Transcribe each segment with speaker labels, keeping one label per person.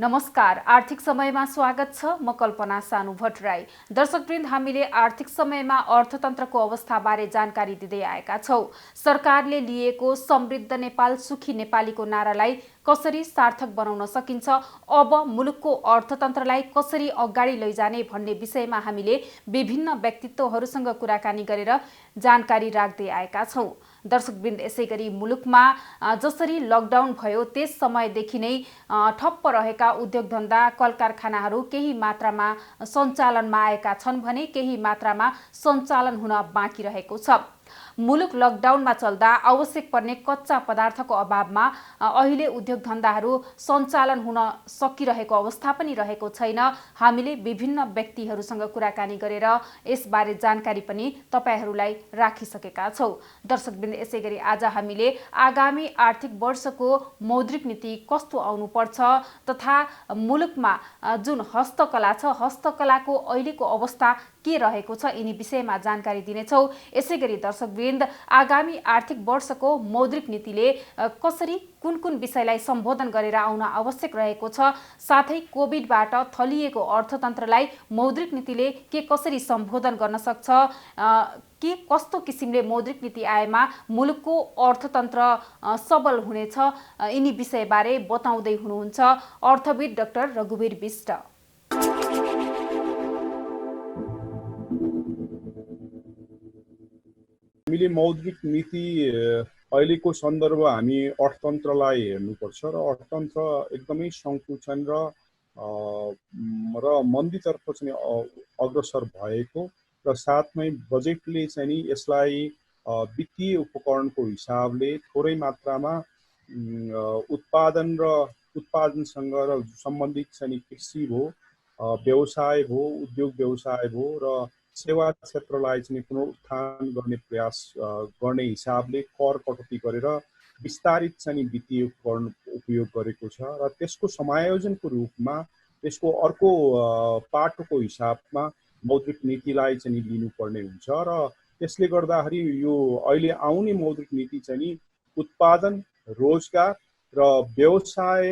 Speaker 1: नमस्कार, आर्थिक समयमा स्वागत छ। म कल्पना सानु भट्टराई। दर्शकवृन्द, हामीले आर्थिक समयमा अर्थतन्त्रको अवस्थाबारे जानकारी दिँदै आएका छौं। सरकारले लिएको समृद्ध नेपाल सुखी नेपालीको नारालाई कसरी सार्थक बनाउन सकिन्छ, अब मुलुकको अर्थतन्त्रलाई कसरी अगाडि लैजाने भन्ने विषयमा हामीले विभिन्न व्यक्तित्वहरूसँग कुराकानी गरेर जानकारी राख्दै आएका छौं। दर्शकवृन्द, यसैगरी मुलुकमा जसरी लकडाउन भयो त्यस समयदेखि नै ठप्प रहेका उद्योग धन्दा कल कारखानाहरू केही मात्रामा सञ्चालनमा आएका छन् भने केही मात्रामा सञ्चालन हुन बाँकी रहेको छ। मुलुक लकडाउनमा चल्दा आवश्यक पर्ने कच्चा पदार्थको अभावमा अहिले उद्योग धन्दाहरू सञ्चालन हुन सकिरहेको अवस्था पनि रहेको छैन। हामीले विभिन्न व्यक्तिहरूसँग कुराकानी गरेर यसबारे जानकारी पनि तपाईहरूलाई राखिसकेका छौं। दर्शकवृन्द, यसैगरी आज हामीले आगामी आर्थिक वर्षको मौद्रिक नीति कस्तो आउनुपर्छ तथा मुलुकमा जुन हस्तकला छ, हस्तकलाको अहिलेको अवस्था के रहेको छ, यिनी विषयमा जानकारी दिनेछौं। यसैगरी दर्शकवृन्द, आगामी आर्थिक वर्षको मौद्रिक नीतिले कसरी कुन कुन विषयलाई सम्बोधन गरेर आउन आवश्यक रहेको छ, साथै कोभिडबाट थलिएको अर्थतन्त्रलाई मौद्रिक नीतिले के कसरी सम्बोधन गर्न सक्छ, के कस्तो किसिमले मौद्रिक नीति आएमा मुलुकको अर्थतन्त्र सबल हुनेछ, यिनी विषयबारे बताउँदै हुनुहुन्छ अर्थविद डाक्टर रघुवीर बिष्ट।
Speaker 2: हामीले मौद्रिक नीति अहिलेको सन्दर्भ हामी अर्थतन्त्रलाई हेर्नुपर्छ र अर्थतन्त्र एकदमै सङ्कुचन र मन्दीतर्फ चाहिँ अग्रसर भएको र साथमै बजेटले चाहिँ यसलाई वित्तीय उपकरणको हिसाबले थोरै मात्रामा उत्पादनसँग र सम्बन्धित चाहिँ कृषि भयो, व्यवसाय भयो, उद्योग व्यवसाय भयो र सेवा क्षेत्रलाई चाहिँ पुनरुत्थान गर्ने प्रयास गर्ने हिसाबले कर कटौती गरेर विस्तारित चाहिँ वित्तीय उपकरण उपयोग गरेको छ र त्यसको समायोजनको रूपमा त्यसको अर्को पाटोको हिसाबमा मौद्रिक नीतिलाई चाहिँ लिनुपर्ने हुन्छ र त्यसले गर्दाखेरि यो अहिले आउने मौद्रिक नीति चाहिँ उत्पादन, रोजगार र व्यवसाय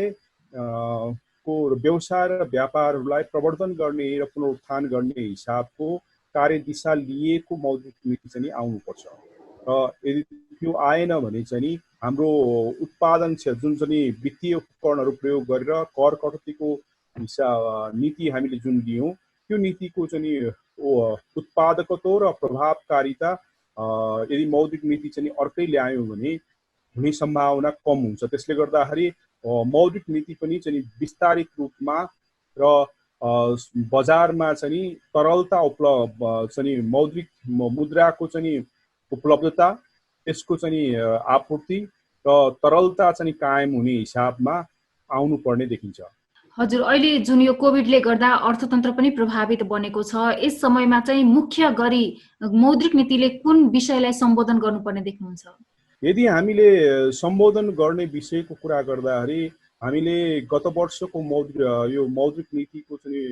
Speaker 2: र व्यापारहरूलाई प्रवर्धन गर्ने र पुनरुत्थान गर्ने हिसाबको कार्यदिशा लिएको मौद्रिक नीति चाहिँ आउनुपर्छ। र यदि त्यो आएन भने चाहिँ हाम्रो उत्पादन क्षेत्र जुन चाहिँ वित्तीय उपकरणहरू प्रयोग गरेर कर कटौतीको नीति हामीले जुन लियौँ त्यो नीतिको चाहिँ उत्पादकत्व र प्रभावकारिता यदि मौद्रिक नीति चाहिँ अर्कै ल्यायौँ भने हुने सम्भावना कम हुन्छ। त्यसले गर्दाखेरि मौद्रिक नीति पनि चाहिँ विस्तारित रूपमा र बजारमा चाहिँ तरलता चाहिँ मौद्रिक मुद्राको चाहिँ उपलब्धता, त्यसको चाहिँ आपूर्ति र तरलता चाहिँ कायम हुने हिसाबमा आउनुपर्ने देखिन्छ।
Speaker 1: हजुर, अहिले जुन यो कोभिडले गर्दा अर्थतन्त्र पनि प्रभावित बनेको छ, यस समयमा चाहिँ मुख्य गरी मौद्रिक नीतिले कुन विषयलाई सम्बोधन गर्नुपर्ने देख्नुहुन्छ?
Speaker 2: यदि हामीले सम्बोधन गर्ने विषयको कुरा गर्दाखेरि हामीले गत वर्षको मौद्रिक नीतिको चाहिँ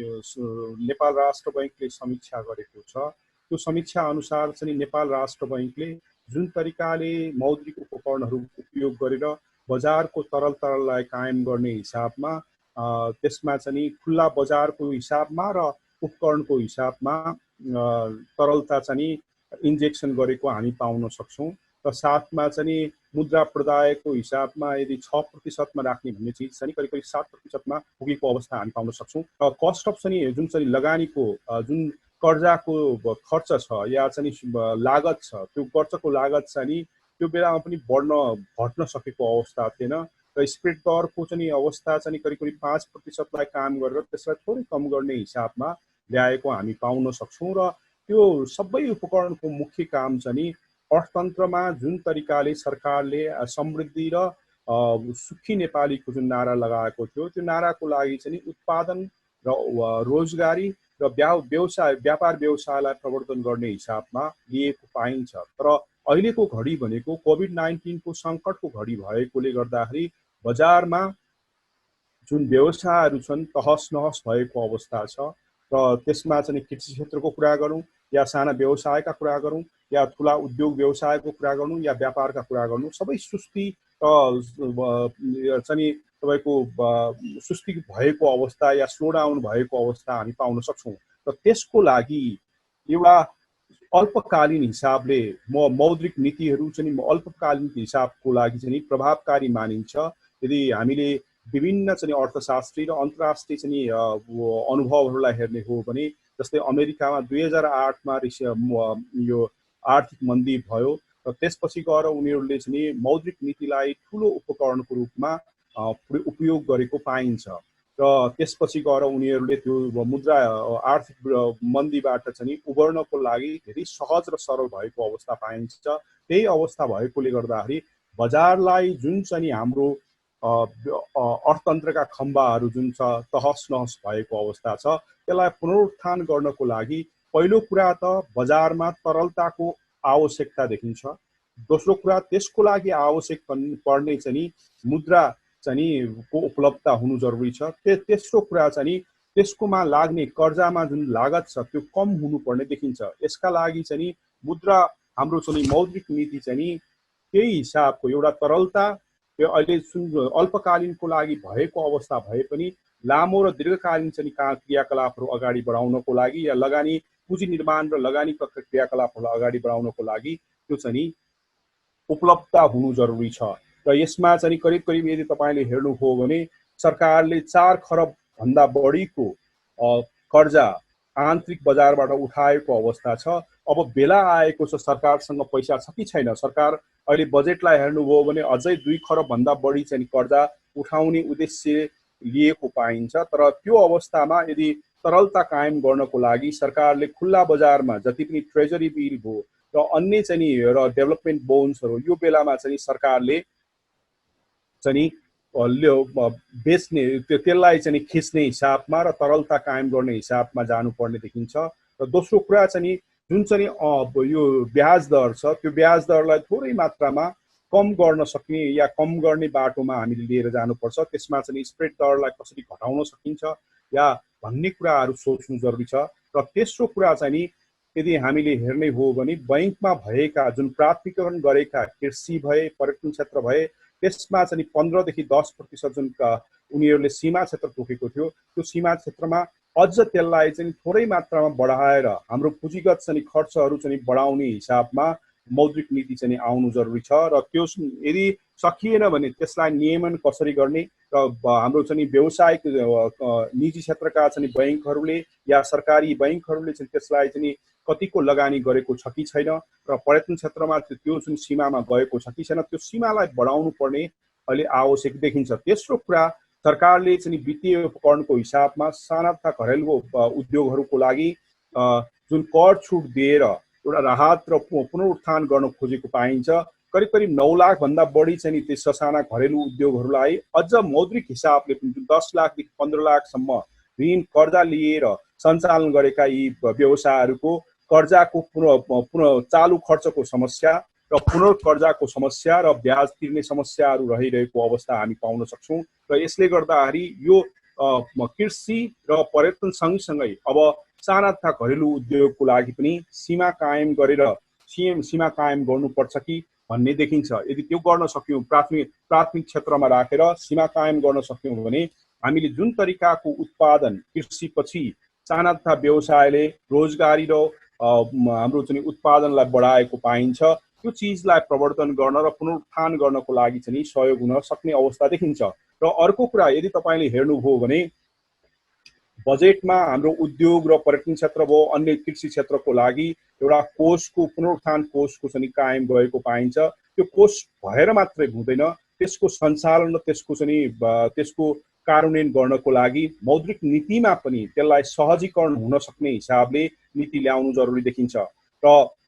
Speaker 2: नेपाल राष्ट्र बैंकले समीक्षा गरेको छ। त्यो समीक्षा अनुसार चाहिँ नेपाल राष्ट्र बैंकले जुन तरिकाले मौद्रिक उपकरणहरू उपयोग गरेर बजारको तरलतालाई कायम गर्ने हिसाबमा त्यसमा चाहिँ खुल्ला बजारको हिसाबमा र उपकरणको हिसाबमा तरलता चाहिँ इन्जेक्सन गरेको हामी पाउन सक्छौँ र साथमा चाहिँ मुद्रा प्रदायको हिसाबमा यदि 6% राख्ने भन्ने चिज चाहिँ करिब 7% पुगेको अवस्था हामी पाउन सक्छौँ र कस्ट अफ चाहिँ जुन चाहिँ लगानीको जुन कर्जाको खर्च छ या चाहिँ लागत छ, त्यो कर्जको लागत चाहिँ त्यो बेलामा पनि घट्न सकेको अवस्था थिएन र स्प्रेड दरको चाहिँ अवस्था चाहिँ करिब 5%लाई काम गरेर त्यसलाई थोरै कम गर्ने हिसाबमा ल्याएको हामी पाउन सक्छौँ र त्यो सबै उपकरणको मुख्य काम चाहिँ अर्थतन्त्रमा जुन तरिकाले सरकारले समृद्धि र सुखी नेपालीको जुन नारा लगाएको थियो त्यो नाराको लागि चाहिँ उत्पादन र रोजगारी र व्यापार व्यवसायलाई प्रवर्धन गर्ने हिसाबमा लिएको पाइन्छ। तर अहिलेको घडी भनेको कोभिड-19 को सङ्कटको घडी भएकोले गर्दाखेरि बजारमा जुन व्यवसायहरू छन् तहस नहस भएको अवस्था छ र त्यसमा चाहिँ कृषि क्षेत्रको कुरा गरौँ या साना व्यवसायका कुरा गरौँ या ठुला उद्योग व्यवसायको कुरा गर्नु या व्यापारका कुरा गर्नु, सबै सुस्ती चाहिँ तपाईँको सुस्ती भएको अवस्था या स्लो डाउन भएको अवस्था हामी पाउन सक्छौँ। र त्यसको लागि एउटा अल्पकालीन हिसाबले मौद्रिक नीतिहरू चाहिँ अल्पकालीन हिसाबको लागि चाहिँ प्रभावकारी मानिन्छ। यदि हामीले विभिन्न चाहिँ अर्थशास्त्री र अन्तर्राष्ट्रिय चाहिँ अनुभवहरूलाई हेर्ने हो भने, जस्तै अमेरिकामा 2008मा यो आर्थिक मन्दी भयो र त्यसपछि गएर उनीहरूले चाहिँ मौद्रिक नीतिलाई ठुलो उपकरणको रूपमा उपयोग गरेको पाइन्छ र त्यसपछि गएर उनीहरूले त्यो मुद्रा आर्थिक मन्दीबाट चाहिँ उभर्नको लागि धेरै सहज र सरल भएको अवस्था पाइन्छ। त्यही अवस्था भएकोले गर्दाखेरि बजारलाई जुन चाहिँ हाम्रो अर्थतन्त्रका खम्बाहरू जुन छ तहस नहस भएको अवस्था छ, त्यसलाई पुनरुत्थान गर्नको लागि पहिलो कुरा त बजारमा तरलताको आवश्यकता देखिन्छ। दोस्रो कुरा त्यसको लागि आवश्यक पर्ने चाहिँ मुद्रा चाहिँ को उपलब्धता हुनु जरुरी छ। तेस्रो कुरा चाहिँ त्यसकोमा लाग्ने कर्जामा जुन लागत छ त्यो कम हुनुपर्ने देखिन्छ। यसका लागि चाहिँ मुद्रा हाम्रो चाहिँ मौद्रिक नीति चाहिँ त्यही हिसाबको एउटा तरलता त्यो अहिले अल्पकालीनको लागि भएको अवस्था भए पनि लामो र दीर्घकालीन चाहिँ क्रियाकलापहरू अगाडि बढाउनको लागि या लगानी पुँजी निर्माण र लगानी क्रियाकलापहरूलाई अगाडि बढाउनको लागि त्यो चाहिँ उपलब्धता हुनु जरुरी छ। र यसमा चाहिँ करिब करिब यदि तपाईँले हेर्नुभयो भने सरकारले 4 खरब भन्दा बढीको कर्जा आन्तरिक बजारबाट उठाएको अवस्था छ। अब बेला आएको छ सरकारसँग पैसा छ कि छैन। सरकार अहिले बजेटलाई हेर्नुभयो भने अझै 2 खरब भन्दा बढी चाहिँ कर्जा उठाउने उद्देश्य लिएको पाइन्छ। तर त्यो अवस्थामा यदि तरलता कायम गर्नको लागि सरकारले खुल्ला बजारमा जति पनि ट्रेजरी बिल भयो र अन्य चाहिँ र डेभलपमेन्ट बोन्ड्सहरू यो बेलामा चाहिँ सरकारले चाहिँ बेच्ने त्यसलाई चाहिँ खिच्ने हिसाबमा र तरलता कायम गर्ने हिसाबमा जानुपर्ने देखिन्छ। र दोस्रो कुरा चाहिँ जुन चाहिँ यो ब्याज दर छ त्यो ब्याज दरलाई थोरै मात्रामा कम गर्न सक्ने या कम गर्ने बाटोमा हामीले लिएर जानुपर्छ। त्यसमा चाहिँ स्प्रेड दरलाई कसरी घटाउन सकिन्छ या भन्ने कुराहरू सोच्नु जरुरी छ। र तेस्रो कुरा चाहिँ यदि हामीले हेर्ने हो भने बैंकमा भएका जुन प्राथमिकरण गरेका कृषि भए पर्यटन क्षेत्र भए त्यसमा चाहिँ 15 देखि 10% जुन उनीहरूले सीमा क्षेत्र तोकेको थियो त्यो सीमा क्षेत्रमा अझ त्यसलाई चाहिँ थोरै मात्रामा बढाएर हाम्रो पुँजीगत चाहिँ खर्चहरू चाहिँ बढाउने हिसाबमा मौद्रिक नीति चाहिँ आउनु जरुरी छ। र त्यो यदि सकिएन भने त्यसलाई नियमन कसरी गर्ने र हाम्रो चाहिँ व्यवसायिक निजी क्षेत्रका चाहिँ बैंकहरूले या सरकारी बैंकहरूले चाहिँ त्यसलाई चाहिँ कतिको लगानी गरेको छ कि छैन र पर्यटन क्षेत्रमा त्यो जुन सीमामा गएको छ कि छैन त्यो सीमालाई बढाउनु पर्ने अहिले आवश्यक देखिन्छ। तेस्रो कुरा सरकारले चाहिँ वित्तीय उपकरणको हिसाबमा साना तथा घरेलु उद्योगहरूको लागि जुन कर छुट दिएर एउटा राहत र पुनरुत्थान गर्न खोजेको पाइन्छ। करिब करिब 9 लाख भन्दा बढी चाहिँ त्यस साना घरेलु उद्योगहरूलाई अझ मौद्रिक हिसाबले 10 लाखदेखि 15 लाखसम्म ऋण कर्जा लिएर सञ्चालन गरेका यी व्यवसायहरूको कर्जाको पुनः चालु खर्चको समस्या र पुनर्कर्जाको समस्या र ब्याज तिर्ने समस्याहरू रहिरहेको अवस्था हामी पाउन सक्छौँ। र यसले गर्दाखेरि यो कृषि र पर्यटन सँगसँगै अब साना तथा घरेलु उद्योगको लागि पनि सीमा कायम गरेर सीमा कायम गर्नुपर्छ कि भन्ने देखिन्छ। यदि त्यो गर्न सक्यौँ प्राथमिक क्षेत्रमा राखेर सीमा कायम गर्न सक्यौँ भने हामीले जुन तरिकाको उत्पादन कृषिपछि साना तथा व्यवसायले रोजगारी र हाम्रो चाहिँ उत्पादनलाई बढाएको पाइन्छ त्यो चिजलाई प्रवर्धन गर्न र पुनरुत्थान गर्नको लागि चाहिँ सहयोग हुन सक्ने अवस्था देखिन्छ। र अर्को कुरा यदि तपाईँले हेर्नुभयो भने बजेटमा हाम्रो उद्योग र पर्यटन क्षेत्र भयो अन्य कृषि क्षेत्रको लागि एउटा कोषको पुनरुत्थान कोषको चाहिँ कायम भएको पाइन्छ। त्यो कोष भएर मात्रै हुँदैन, त्यसको सञ्चालन र त्यसको कार्यान्वयन गर्नको लागि मौद्रिक नीतिमा पनि त्यसलाई सहजीकरण हुन सक्ने हिसाबले नीति ल्याउनु जरुरी देखिन्छ। र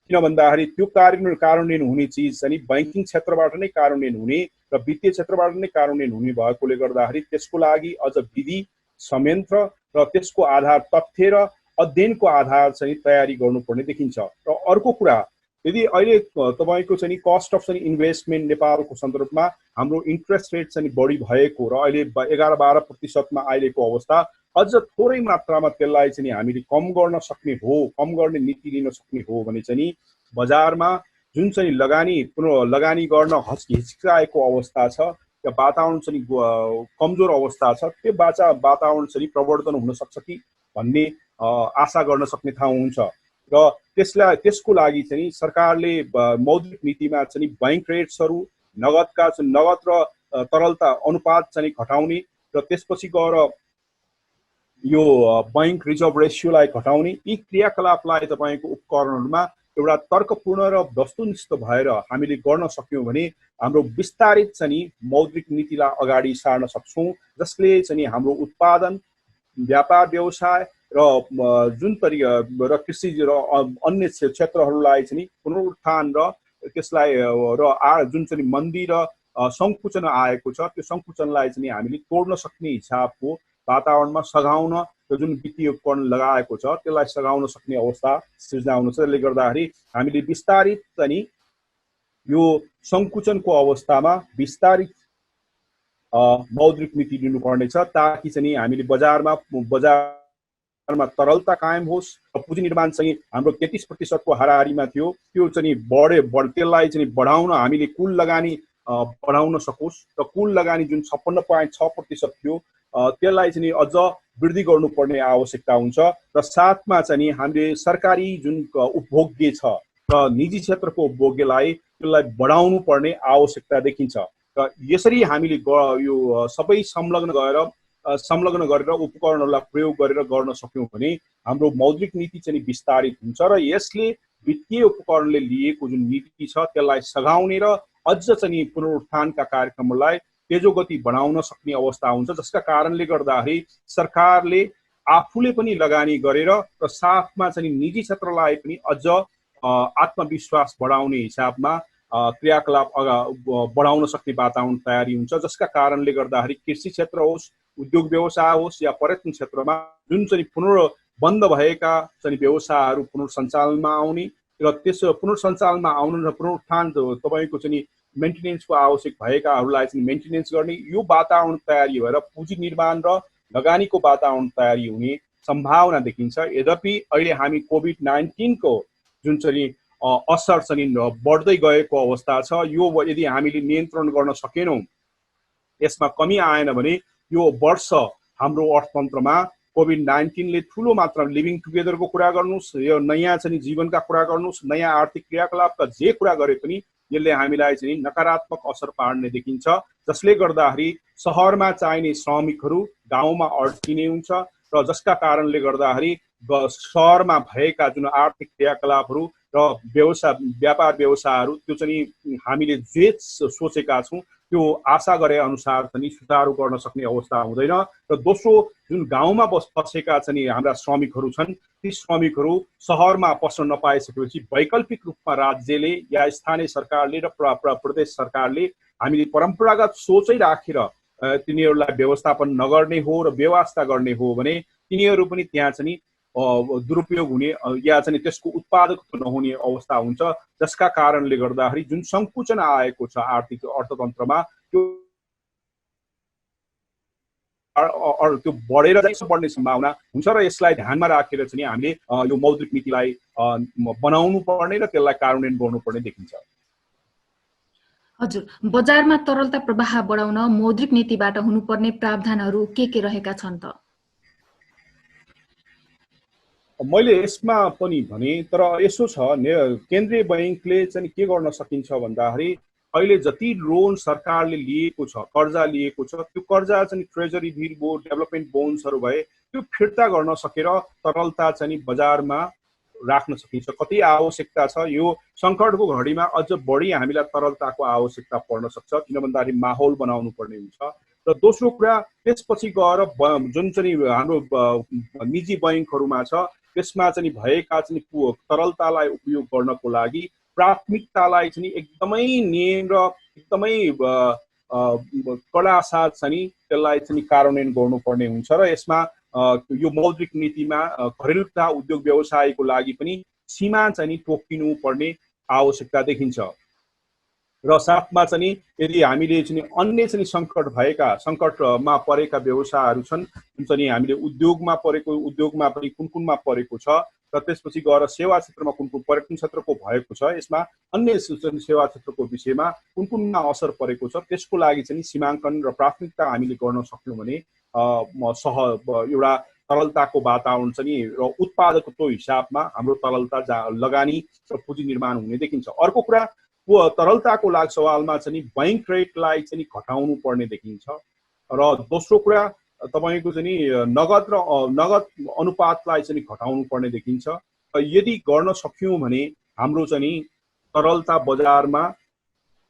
Speaker 2: किन भन्दाखेरि त्यो कार्यान्वयन हुने चिज चाहिँ बैंकिङ क्षेत्रबाट नै कार्यान्वयन हुने र वित्तीय क्षेत्रबाट नै कार्यान्वयन हुने भएकोले गर्दाखेरि त्यसको लागि अझ विधि संयन्त्र र त्यसको आधार तथ्य र अध्ययनको आधार चाहिँ तयारी गर्नुपर्ने देखिन्छ। र अर्को कुरा यदि अहिले तपाईँको चाहिँ कस्ट अफ चाहिँ इन्भेस्टमेन्ट नेपालको सन्दर्भमा हाम्रो इन्ट्रेस्ट रेट चाहिँ बढी भएको र अहिले 11-12% अहिलेको अवस्था अझ थोरै मात्रामा त्यसलाई चाहिँ हामीले कम गर्न सक्ने हो, कम गर्ने नीति लिन सक्ने हो भने चाहिँ बजारमा जुन चाहिँ लगानी गर्न हिचकिचाएको अवस्था छ या वातावरण चाहिँ कमजोर अवस्था छ, त्यो वातावरण चाहिँ प्रवर्तन हुन सक्छ कि भन्ने आशा गर्न सक्ने ठाउँ हुन्छ। र त्यसको लागि चाहिँ सरकारले मौद्रिक नीतिमा चाहिँ बैंक रेट्सहरू, नगद र तरलता अनुपात चाहिँ घटाउने र त्यसपछि गएर यो बैंक रिजर्भ रेसियोलाई घटाउने, यी क्रियाकलापलाई तपाईँको उपकरणहरूमा एउटा तर्कपूर्ण र वस्तुनिष्ठ भएर हामीले गर्न सक्यौँ भने हाम्रो विस्तारित चाहिँ मौद्रिक नीतिलाई अगाडि सार्न सक्छौँ, जसले चाहिँ हाम्रो उत्पादन, व्यापार व्यवसाय र जुन तरिका र कृषि र अन्य क्षेत्रहरूलाई चाहिँ पुनरुत्थान र त्यसलाई र जुन चाहिँ मन्दी र सङ्कुचन आएको छ, त्यो सङ्कुचनलाई चाहिँ हामीले तोड्न सक्ने हिसाबको वातावरणमा सघाउन, त्यो जुन वित्तीय उपकरण लगाएको छ त्यसलाई सघाउन सक्ने अवस्था सृजना हुनु छ। त्यसले गर्दाखेरि हामीले विस्तारित चाहिँ यो सङ्कुचनको अवस्थामा विस्तारित मौद्रिक नीति लिनुपर्नेछ, ताकि चाहिँ हामीले बजारमा तरलता कायम होस् र पुँजी निर्माण चाहिँ हाम्रो 33% हाराहारीमा थियो, त्यो चाहिँ त्यसलाई चाहिँ बढाउन हामीले कुल लगानी बढाउन सकोस् र कुल लगानी जुन 56.6% थियो त्यसलाई चाहिँ अझ वृद्धि गर्नुपर्ने आवश्यकता हुन्छ। र साथमा चाहिँ हामीले सरकारी जुन उपभोग्य छ र निजी क्षेत्रको उपभोग्यलाई त्यसलाई बढाउनु पर्ने आवश्यकता देखिन्छ। र यसरी हामीले यो सबै संलग्न गरेर उपकरणहरूलाई प्रयोग गरेर गर्न सक्यौँ भने हाम्रो मौद्रिक नीति चाहिँ विस्तारित हुन्छ र यसले वित्तीय उपकरणले लिएको जुन नीति छ त्यसलाई सघाउने र अझ चाहिँ पुनरुत्थानका कार्यक्रमलाई तेजोगति बढाउन सक्ने अवस्था हुन्छ, जसका कारणले गर्दाखेरि सरकारले आफूले पनि लगानी गरेर र साथमा चाहिँ निजी क्षेत्रलाई पनि अझ आत्मविश्वास बढाउने हिसाबमा क्रियाकलाप बढाउन सक्ने वातावरण तयारी हुन्छ, जसका कारणले गर्दाखेरि कृषि क्षेत्र होस्, उद्योग व्यवसाय होस् या पर्यटन क्षेत्रमा जुन चाहिँ बन्द भएका चाहिँ व्यवसायहरू पुनर्सञ्चालनमा आउने र त्यस पुनर्सञ्चालनमा आउनु र पुनरुत्थान तपाईँको चाहिँ मेन्टेनेन्सको आवश्यक भएकाहरूलाई चाहिँ मेन्टेनेन्स गर्ने, यो वातावरण तयारी भएर पुँजी निर्माण र लगानीको वातावरण तयारी हुने सम्भावना देखिन्छ। यद्यपि अहिले हामी कोभिड-19 को जुन चाहिँ असर चाहिँ बढ्दै गएको अवस्था छ, यो यदि हामीले नियन्त्रण गर्न सकेनौँ, यसमा कमी आएन भने यो वर्ष हाम्रो अर्थतन्त्रमा कोभिड-19 ले ठुलो मात्रामा लिभिङ टुगेदरको कुरा गर्नुहोस्, यो नयाँ चाहिँ जीवनका कुरा गर्नुहोस्, नयाँ आर्थिक क्रियाकलापका जे कुरा गरे पनि यसले हामीलाई चाहिँ नकारात्मक असर पार्ने देखिन्छ, जसले गर्दाखेरि सहरमा चाहिने श्रमिकहरू गाउँमा अड्किने हुन्छ र जसका कारणले गर्दाखेरि सहरमा भएका जुन आर्थिक क्रियाकलापहरू र व्यापार व्यवसायहरू त्यो चाहिँ हामीले जे सोचेका छौँ त्यो आशा गरे अनुसार चाहिँ सुचारू गर्न सक्ने अवस्था हुँदैन। र दोस्रो, जुन गाउँमा बसेका चाहिँ हाम्रा श्रमिकहरू छन्, ती श्रमिकहरू सहरमा पस्न नपाइसकेपछि वैकल्पिक रूपमा राज्यले या स्थानीय सरकारले र प्रदेश सरकारले हामीले परम्परागत सोचै राखेर तिनीहरूलाई व्यवस्थापन नगर्ने हो र व्यवस्था गर्ने हो भने तिनीहरू पनि त्यहाँ चाहिँ दुरुपयोग हुने या चाहिँ त्यसको उत्पादक नहुने अवस्था हुन्छ, जसका कारणले गर्दाखेरि जुन सङ्कुचन आएको छ आर्थिक अर्थतन्त्रमा त्यो बढेर बढ्ने सम्भावना हुन्छ र यसलाई ध्यानमा राखेर चाहिँ हामीले यो मौद्रिक नीतिलाई बनाउनु पर्ने र त्यसलाई कार्यान्वयन गर्नुपर्ने देखिन्छ।
Speaker 3: हजुर, बजारमा तरलता प्रवाह बढाउन मौद्रिक नीतिबाट हुनुपर्ने प्रावधानहरू के रहेका छन् त?
Speaker 2: मैले यसमा पनि भने, तर यसो छ, केन्द्रीय बैंकले चाहिँ के गर्न सकिन्छ भन्दाखेरि अहिले जति लोन सरकारले लिएको छ, कर्जा लिएको छ, त्यो कर्जा चाहिँ ट्रेजरी बिल बोर्ड, डेभलपमेन्ट बोन्ड्सहरू भए त्यो फिर्ता गर्न सकेर तरलता चाहिँ बजारमा राख्न सकिन्छ। कति आवश्यकता छ, यो सङ्कटको घडीमा अझ बढी हामीलाई तरलताको आवश्यकता पर्न सक्छ, किन भन्दाखेरि माहौल बनाउनु पर्ने हुन्छ। र दोस्रो कुरा, त्यसपछि गएर जुन चाहिँ हाम्रो निजी बैङ्कहरूमा छ त्यसमा चाहिँ भएका चाहिँ तरलतालाई उपयोग गर्नको लागि प्राथमिकतालाई चाहिँ एकदमै नियम र एकदमै कडा साथ चाहिँ त्यसलाई चाहिँ कार्यान्वयन गर्नुपर्ने हुन्छ र यसमा यो मौद्रिक नीतिमा घरेलु तथा उद्योग व्यवसायको लागि पनि सीमा चाहिँ तोकिनु पर्ने आवश्यकता देखिन्छ। र साथमा चाहिँ यदि हामीले चाहिँ अन्य चाहिँ सङ्कटमा परेका व्यवसायहरू छन्, जुन चाहिँ हामीले उद्योगमा पनि कुनमा परेको छ, र त्यसपछि गएर सेवा क्षेत्रमा कुन कुन पर्यटन क्षेत्रको भएको छ, यसमा अन्य सेवा क्षेत्रको विषयमा कुन कुनमा असर परेको छ, त्यसको लागि चाहिँ सीमाङ्कन र प्राथमिकता हामीले गर्न सक्यौँ भने एउटा तरलताको वातावरण चाहिँ र उत्पादकत्व हिसाबमा हाम्रो तरलता लगानी र पुँजी निर्माण हुने देखिन्छ। अर्को कुरा तरलताको लागि सवालमा चाहिँ बैंक रेटलाई चाहिँ घटाउनु पर्ने देखिन्छ र दोस्रो कुरा तपाईको चाहिँ नगद अनुपातलाई चाहिँ घटाउनु पर्ने देखिन्छ। यदि गर्न सक्यौँ भने हाम्रो चाहिँ तरलता बजारमा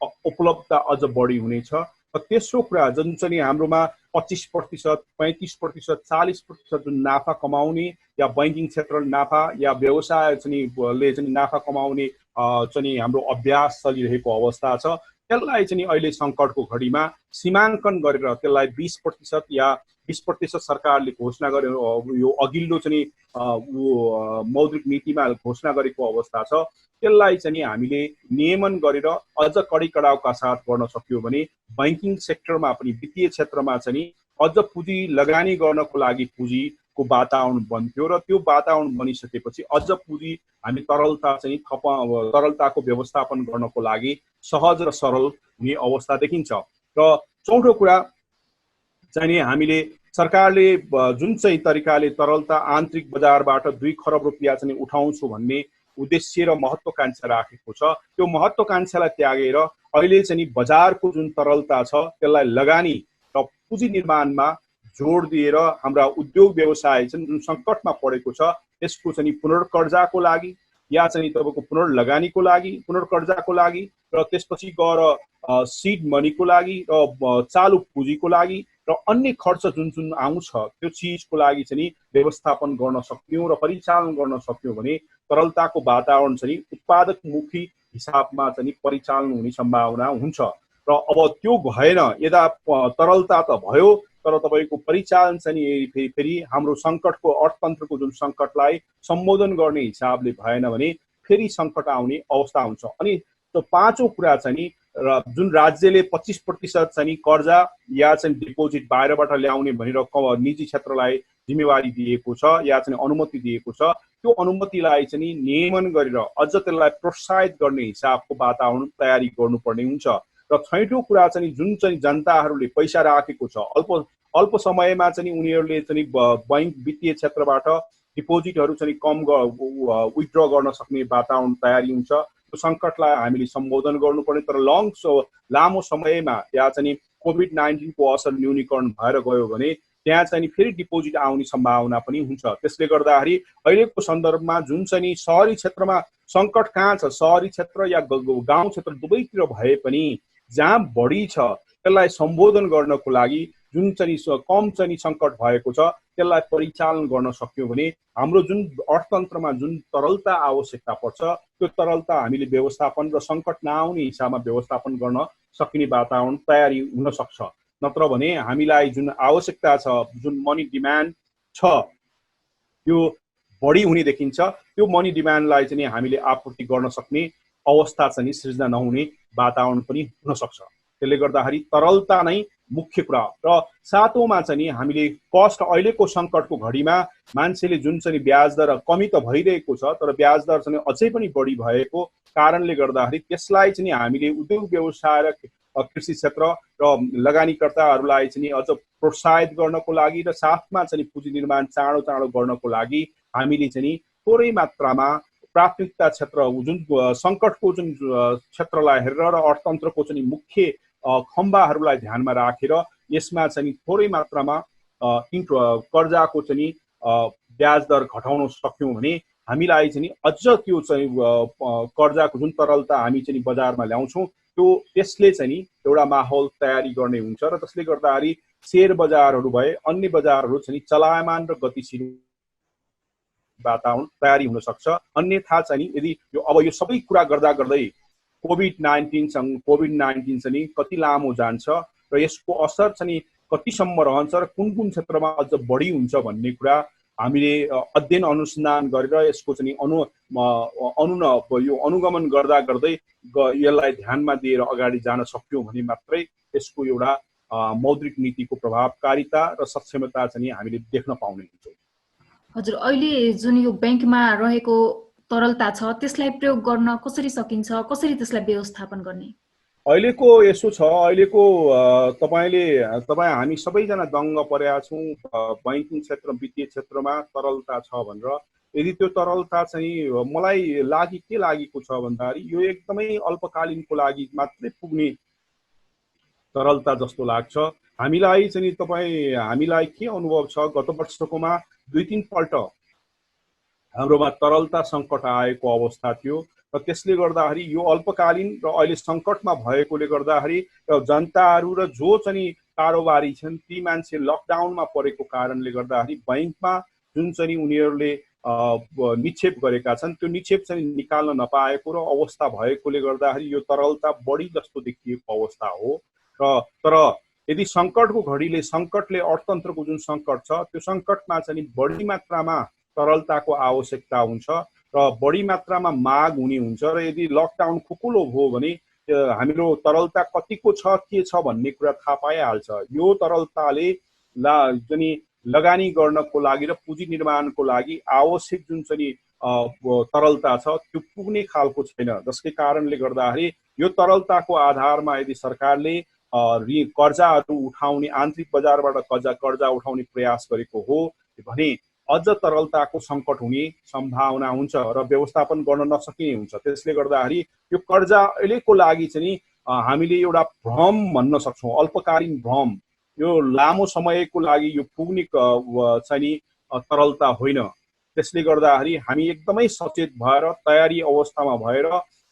Speaker 2: उपलब्धता अझ बढी हुनेछ। तेस्रो कुरा जुन चाहिँ हाम्रोमा 25%, 35%, 40% जुन नाफा कमाउने या बैंकिङ क्षेत्र नाफा या व्यवसाय ले चाहिँ नाफा कमाउने चाहिँ हाम्रो अभ्यास चलिरहेको अवस्था छ, त्यसलाई चाहिँ अहिले सङ्कटको घडीमा सीमाङ्कन गरेर त्यसलाई 20% या 20% सरकारले घोषणा गरे, यो अघिल्लो चाहिँ मौद्रिक नीतिमा घोषणा गरेको अवस्था छ, त्यसलाई चाहिँ हामीले नियमन गरेर अझ कडाउका साथ गर्न सक्यौँ भने बैंकिङ सेक्टरमा पनि वित्तीय क्षेत्रमा चाहिँ अझ पुँजी लगानी गर्नको लागि पुँजीको वातावरण बन्थ्यो र त्यो वातावरण बनिसकेपछि अझ पुँजी हामी तरलताको व्यवस्थापन गर्नको लागि सहज र सरल हुने अवस्था देखिन्छ। र चौथो कुरा चाहिँ हामीले सरकारले जुन चाहिँ तरिकाले तरलता आन्तरिक बजारबाट 2 खरब रुपियाँ चाहिँ उठाउँछु भन्ने उद्देश्य र महत्त्वकांक्षा राखेको छ, त्यो महत्त्वकांक्षालाई त्यागेर अहिले चाहिँ बजारको जुन तरलता छ त्यसलाई लगानी र पुँजी निर्माणमा जोड दिएर हाम्रा उद्योग व्यवसाय चाहिँ जुन सङ्कटमा परेको छ त्यसको चाहिँ पुनर्कर्जाको लागि या चाहिँ तपाईँको पुनर्लगानीको लागि, पुनर्कर्जाको लागि र त्यसपछि गएर सिड मनीको लागि र चालु पुँजीको लागि र अन्य खर्च जुन जुन आउँछ त्यो चिजको लागि चाहिँ व्यवस्थापन गर्न सक्यौँ र परिचालन गर्न सक्यौँ भने तरलताको वातावरण चाहिँ उत्पादकमुखी हिसाबमा चाहिँ परिचालन हुने सम्भावना हुन्छ। र अब त्यो भएन, यदा तरलता त भयो तर तपाईँको परिचालन चाहिँ फेरि हाम्रो सङ्कटको अर्थतन्त्रको जुन सङ्कटलाई सम्बोधन गर्ने हिसाबले भएन भने फेरि सङ्कट आउने अवस्था हुन्छ। अनि त्यो पाँचौँ कुरा चाहिँ र जुन राज्यले 25% चाहिँ कर्जा या चाहिँ डिपोजिट बाहिरबाट ल्याउने भनेर निजी क्षेत्रलाई जिम्मेवारी दिएको छ या चाहिँ अनुमति दिएको छ, त्यो अनुमतिलाई चाहिँ नियमन गरेर अझ त्यसलाई प्रोत्साहित गर्ने हिसाबको वातावरण तयारी गर्नुपर्ने हुन्छ। र छैटौँ कुरा चाहिँ जुन चाहिँ जनताहरूले पैसा राखेको छ अल्प समयमा चाहिँ उनीहरूले चाहिँ बैंक वित्तीय क्षेत्रबाट डिपोजिटहरू चाहिँ कम विथड्र गर्न सक्ने वातावरण तयारी हुन्छ। त्यो सङ्कटलाई हामीले सम्बोधन गर्नुपर्ने, तर लामो समयमा या चाहिँ कोभिड-19 को असर न्यूनीकरण भएर गयो भने त्यहाँ चाहिँ फेरि डिपोजिट आउने सम्भावना पनि हुन्छ। त्यसले गर्दाखेरि अहिलेको सन्दर्भमा जुन चाहिँ सहरी क्षेत्रमा सङ्कट कहाँ छ, सहरी क्षेत्र या गाउँ क्षेत्र दुवैतिर भए पनि जहाँ बढी छ त्यसलाई सम्बोधन गर्नको लागि जुन चाहिँ कम चाहिँ सङ्कट भएको छ त्यसलाई परिचालन गर्न सक्यौँ भने हाम्रो जुन अर्थतन्त्रमा जुन तरलता आवश्यकता पर्छ त्यो तरलता हामीले व्यवस्थापन र सङ्कट नआउने हिसाबमा व्यवस्थापन गर्न सकिने वातावरण तयारी हुन सक्छ। नत्र भने हामीलाई जुन आवश्यकता छ, जुन मनी डिमान्ड छ त्यो बढी हुने देखिन्छ, त्यो मनी डिमान्डलाई चाहिँ हामीले आपूर्ति गर्न सक्ने अवस्था चाहिँ सृजना नहुने वातावरण पनि हुन सक्छ। त्यसले गर्दाखेरि तरलता नै मुख्य कुरा। र सातौँमा चाहिँ हामीले कस्ट अहिलेको सङ्कटको घडीमा मान्छेले जुन चाहिँ ब्याज दर कमी त भइरहेको छ तर ब्याज दर चाहिँ अझै पनि बढी भएको कारणले गर्दाखेरि त्यसलाई चाहिँ हामीले उद्योग व्यवसाय र कृषि क्षेत्र र लगानीकर्ताहरूलाई चाहिँ अझ प्रोत्साहित गर्नको लागि र साथमा चाहिँ पुँजी निर्माण चाँडो गर्नको लागि हामीले चाहिँ थोरै मात्रामा प्राथमिकता क्षेत्र जुन सङ्कटको जुन क्षेत्रलाई हेरेर र अर्थतन्त्रको चाहिँ मुख्य खम्बाहरूलाई ध्यानमा राखेर यसमा चाहिँ थोरै मात्रामा कर्जाको चाहिँ ब्याज दर घटाउन सक्यौँ भने हामीलाई चाहिँ अझ त्यो चाहिँ कर्जाको जुन तरलता हामी चाहिँ बजारमा ल्याउँछौँ त्यसले चाहिँ एउटा माहौल तयारी गर्ने हुन्छ र त्यसले गर्दाखेरि शेयर बजारहरू भए अन्य बजारहरू चाहिँ चलायमान र गतिशील वातावरण तयारी हुन सक्छ। अन्यथा चाहिँ यदि यो सबै कुरा गर्दा गर्दै कोभिड-19 चाहिँ कति लामो जान्छ र यसको असर चाहिँ कतिसम्म रहन्छ र कुन कुन क्षेत्रमा अझ बढी हुन्छ भन्ने कुरा हामीले अध्ययन अनुसन्धान गरेर यसको चाहिँ अनुगमन गर्दा गर्दै यसलाई ध्यानमा दिएर अगाडि जान सक्यौँ भने मात्रै यसको एउटा मौद्रिक नीतिको प्रभावकारिता र सक्षमता चाहिँ हामीले देख्न पाउने हुन्छ।
Speaker 3: हजुर, अहिले जुन यो बैंकमा रहेको तरलता छ त्यसलाई प्रयोग गर्न कसरी सकिन्छ, कसरी त्यसलाई व्यवस्थापन गर्ने?
Speaker 2: अहिलेको यसो छ, अहिलेको तपाईँ हामी सबैजना दङ्ग परेका छौँ बैंकिङ क्षेत्र वित्तीय क्षेत्रमा तरलता छ भनेर। यदि त्यो तरलता चाहिँ मलाई के लागेको छ भन्दाखेरि यो एकदमै अल्पकालीनको लागि मात्रै पुग्ने तरलता जस्तो लाग्छ। हामीलाई के अनुभव छ, गत वर्षकोमा 2-3 पल्ट हाम्रोमा तरलता सङ्कट आएको अवस्था थियो र त्यसले गर्दाखेरि यो अल्पकालीन र अहिले सङ्कटमा भएकोले गर्दाखेरि र जनताहरू र जो चाहिँ कारोबारी छन् ती मान्छे लकडाउनमा परेको कारणले गर्दाखेरि बैंकमा जुन चाहिँ उनीहरूले निक्षेप गरेका छन् त्यो निक्षेप चाहिँ निकाल्न नपाएको र अवस्था भएकोले गर्दाखेरि यो तरलता बढी जस्तो देखिएको अवस्था हो। र तर यदि सङ्कटको घडीले सङ्कटले अर्थतन्त्रको जुन सङ्कट छ त्यो सङ्कटमा चाहिँ बढी मात्रामा तरलताको आवश्यकता हुन्छ र बढी मात्रामा माग हुने हुन्छ र यदि लकडाउन खुकुलो भयो भने हाम्रो तरलता कतिको छ के छ भन्ने कुरा थाहा पाइहाल्छ। यो तरलताले लगानी गर्नको लागि र पुँजी निर्माणको लागि आवश्यक जुन चाहिँ तरलता छ त्यो पुग्ने खालको छैन, जसकै कारणले गर्दाखेरि यो तरलताको आधारमा यदि सरकारले कर्जाहरू उठाउने आन्तरिक बजारबाट कर्जा उठाउने प्रयास गरेको हो भने अझ तरलताको सङ्कट हुने सम्भावना हुन्छ र व्यवस्थापन गर्न नसकिने हुन्छ। त्यसले गर्दाखेरि यो कर्जा अहिलेको लागि चाहिँ हामीले एउटा भ्रम भन्न सक्छौँ, अल्पकालीन भ्रम। यो लामो समयको लागि यो पुग्ने चाहिँ तरलता होइन। त्यसले गर्दाखेरि हामी एकदमै सचेत भएर तयारी अवस्थामा भएर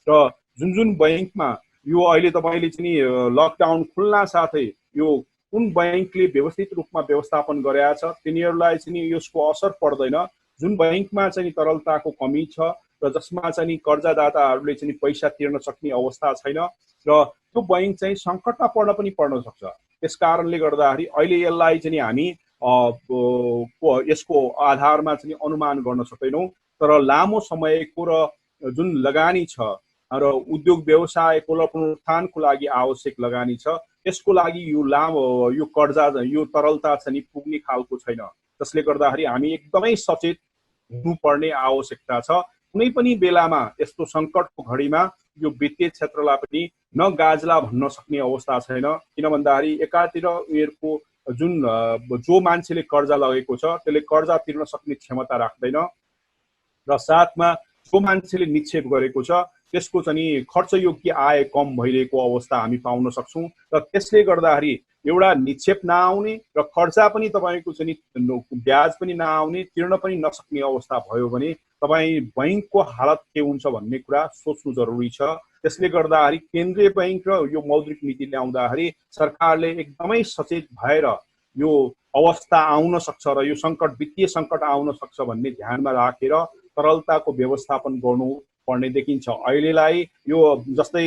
Speaker 2: र जुन बैंकमा यो अहिले तपाईँले चाहिँ लकडाउन खुल्न साथै यो कुन बैंकले व्यवस्थित रूपमा व्यवस्थापन गरेका छ तिनीहरूलाई चाहिँ यसको असर पर्दैन। जुन बैंकमा चाहिँ तरलताको कमी छ र जसमा चाहिँ कर्जादाताहरूले चाहिँ पैसा तिर्न सक्ने अवस्था छैन र त्यो बैंक चाहिँ सङ्कटमा पर्न सक्छ। त्यस कारणले गर्दाखेरि अहिले यसलाई चाहिँ हामी यसको आधारमा चाहिँ अनुमान गर्न सक्दैनौँ, तर लामो समयको र जुन लगानी छ र उद्योग व्यवसायको र पुनरुत्थानको लागि आवश्यक लगानी छ त्यसको लागि यो कर्जा यो तरलता चाहिँ पुग्ने खालको छैन। जसले गर्दाखेरि हामी एकदमै सचेत हुनुपर्ने आवश्यकता छ। कुनै पनि बेलामा यस्तो सङ्कटको घडीमा यो वित्तीय क्षेत्रलाई पनि नगाज्ला भन्न सक्ने अवस्था छैन। किन भन्दाखेरि एकातिर उनीहरूको जो मान्छेले कर्जा लगेको छ त्यसले कर्जा तिर्न सक्ने क्षमता राख्दैन र साथमा जो मान्छेले निक्षेप गरेको छ त्यसको चाहिँ खर्चयोग्य आय कम भइरहेको अवस्था हामी पाउन सक्छौँ र त्यसले गर्दाखेरि एउटा निक्षेप नआउने र कर्जा पनि तपाईँको चाहिँ ब्याज पनि नआउने तिर्न पनि नसक्ने अवस्था भयो भने तपाईँ बैंकको हालत के हुन्छ भन्ने कुरा सोच्नु जरुरी छ। त्यसले गर्दाखेरि केन्द्रीय बैंक र यो मौद्रिक नीति ल्याउँदाखेरि सरकारले एकदमै सचेत भएर यो अवस्था आउन सक्छ र यो सङ्कट वित्तीय सङ्कट आउन सक्छ भन्ने ध्यानमा राखेर तरलताको व्यवस्थापन गर्नु पर्ने देखिन्छ। अहिलेलाई यो जस्तै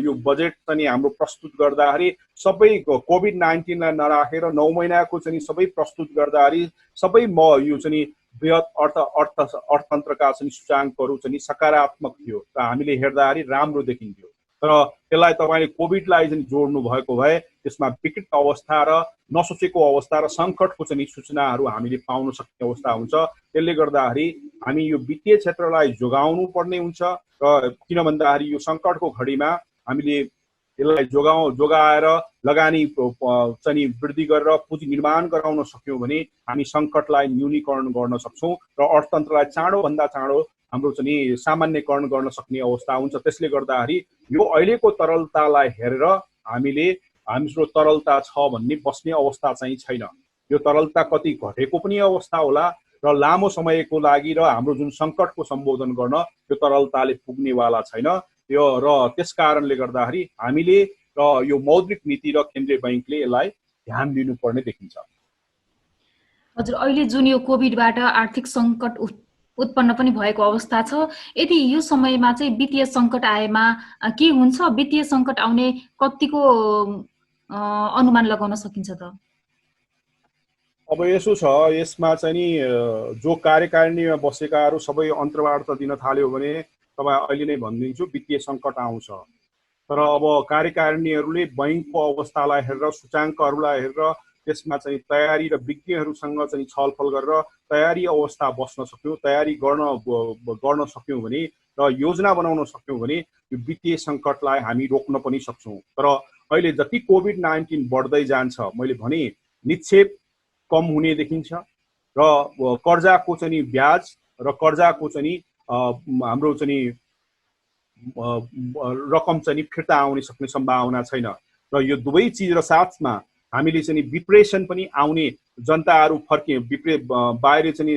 Speaker 2: यो बजेट चाहिँ हाम्रो प्रस्तुत गर्दाखेरि सबै कोभिड-19 लाई नराखेर 9 महिनाको चाहिँ सबै प्रस्तुत गर्दाखेरि सबै यो चाहिँ बृहत अर्थतन्त्रका चाहिँ सूचाङ्कहरू चाहिँ सकारात्मक थियो र हामीले हेर्दाखेरि राम्रो देखिन्थ्यो। तर त्यसलाई तपाईँले कोभिडलाई चाहिँ जोड्नु भएको भए त्यसमा विकट अवस्था र नसोचेको अवस्था र सङ्कटको चाहिँ सूचनाहरू हामीले पाउन सक्ने अवस्था हुन्छ। त्यसले गर्दाखेरि हामी यो वित्तीय क्षेत्रलाई जोगाउनु पर्ने हुन्छ र किन भन्दाखेरि यो सङ्कटको घडीमा हामीले यसलाई जोगाएर लगानी चाहिँ वृद्धि गरेर पुँजी निर्माण गराउन सक्यौँ भने हामी सङ्कटलाई न्यूनीकरण गर्न सक्छौँ र अर्थतन्त्रलाई चाँडोभन्दा चाँडो हाम्रो चाहिँ सामान्यकरण गर्न सक्ने अवस्था हुन्छ। त्यसले गर्दाखेरि यो अहिलेको तरलतालाई हेरेर हाम्रो तरलता छ भन्ने बस्ने अवस्था चाहिँ छैन। यो तरलता कति घटेको पनि अवस्था होला र लामो समयको लागि र हाम्रो जुन सङ्कटको सम्बोधन गर्न यो तरलताले पुग्नेवाला छैन। यो र त्यस कारणले गर्दाखेरि हामीले र यो मौद्रिक नीति र केन्द्रीय बैंकले यसलाई ध्यान दिनुपर्ने देखिन्छ।
Speaker 3: हजुर, अहिले जुन यो कोभिडबाट आर्थिक सङ्कट उत्पन्न पनि भएको अवस्था छ, यदि यो समयमा चाहिँ वित्तीय सङ्कट आएमा के हुन्छ? वित्तीय सङ्कट आउने कतिको अनुमान लगाउन सकिन्छ त?
Speaker 2: अब यसो छ, यसमा चाहिँ नि जो कार्यकारिणीमा बसेकाहरू सबै अन्तर्वार्ता दिन थाल्यो भने तपाईँ अहिले नै भनिदिन्छु वित्तीय सङ्कट आउँछ। तर अब कार्यकारिणीहरूले बैंकको अवस्थालाई हेरेर सूचाङ्कहरूलाई हेरेर त्यसमा चाहिँ तयारी र विज्ञहरूसँग चाहिँ छलफल गरेर तयारी अवस्था बस्न सक्यौँ, तयारी गर्न सक्यौँ भने र योजना बनाउन सक्यौँ भने यो वित्तीय सङ्कटलाई हामी रोक्न पनि सक्छौँ। तर अहिले जति कोभिड-19 बढ्दै जान्छ, मैले भने निक्षेप कम हुने देखिन्छ र कर्जाको चाहिँ ब्याज र कर्जाको चाहिँ हाम्रो चाहिँ रकम चाहिँ फिर्ता आउने सक्ने सम्भावना छैन र यो दुवै चिज र साथमा हामीले चाहिँ डिप्रेसन पनि आउने, जनताहरू बाहिर चाहिँ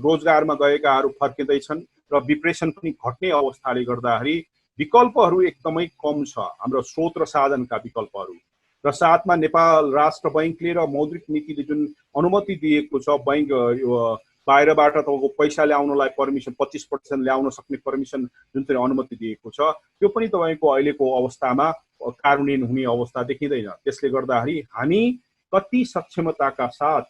Speaker 2: रोजगारमा गएकाहरू फर्किँदैछन् र डिप्रेसन पनि घट्ने अवस्थाले गर्दाखेरि विकल्पहरू एकदमै कम छ, हाम्रो स्रोत र साधनका विकल्पहरू। र साथमा नेपाल राष्ट्र बैंकले र मौद्रिक नीतिले जुन अनुमति दिएको छ, बैंक बाहिरबाट तपाईँको पैसा ल्याउनलाई पर्मिसन 25% ल्याउन सक्ने पर्मिसन जुन चाहिँ अनुमति दिएको छ, त्यो पनि तपाईँको अहिलेको अवस्थामा कार्यान्वयन हुने अवस्था देखिँदैन। त्यसले गर्दाखेरि हामी कति सक्षमताका साथ,